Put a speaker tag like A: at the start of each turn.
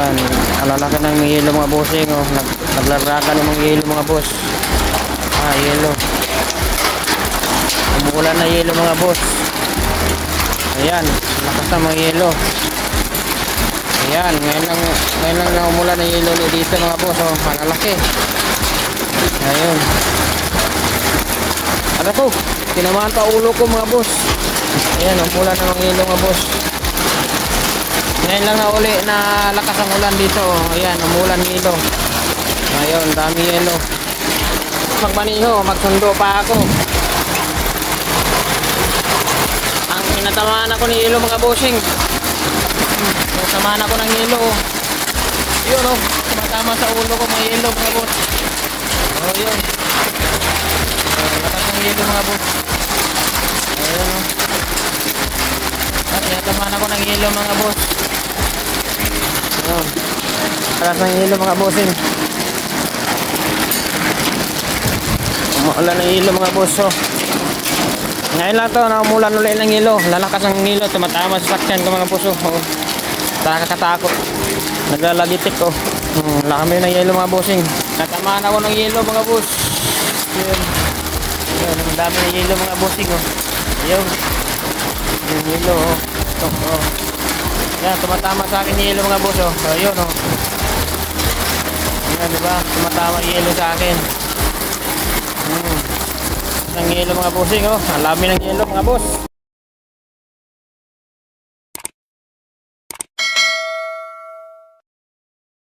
A: Yan, alalaki ng yelo mga bossing, oh. Naglaraka ng mga yelo mga boss. Yelo. Umuulan na yelo mga boss. Ayan, lakas ng mga yelo. Ayan, ngayon lang na umulan ng yelo dito mga boss, oh. Malalaki. Ayun. Ano to? Tinamaan pa ulo ko mga boss. Ayan, umulan ng mga yelo mga boss. Ngayon lang na uli na lakas ang ulan dito. Ayan, umulan yelo. Ayun, dami yelo. Magmaniho, magsundo pa ako. Ang pinatamaan ako ni yelo mga bossing. Pinatamaan ako ng yelo. Yun oh, tumatama sa ulo ko mga yelo mga boss. Oh, yun. Lakas ng yelo mga boss. Ayun oh. Pinatamaan ako ng yelo mga boss. Ayun. Lakas ng yelo mga bossing. Umuulan ng yelo mga boss, oh. Ngayon lang to, naumulan ulit ng yelo. Lalakas ng yelo, tumatama sa sakyan ko mga boss, oh. Nakakatakot. Naglalagitik, oh. Laki ng yelo mga bossing. Natamaan ako ng yelo mga boss. Yun. Yun, ang dami ng yelo mga bossing, oh. Yun. Yung yelo, oh. Ito, oh. Yan, tumatama sa akin yelo mga boss, oh. Ayun, oh. Yan, diba? Tumatama yelo sa akin. Ng yelo mga bossing, oh. Ang lami ng yelo mga boss.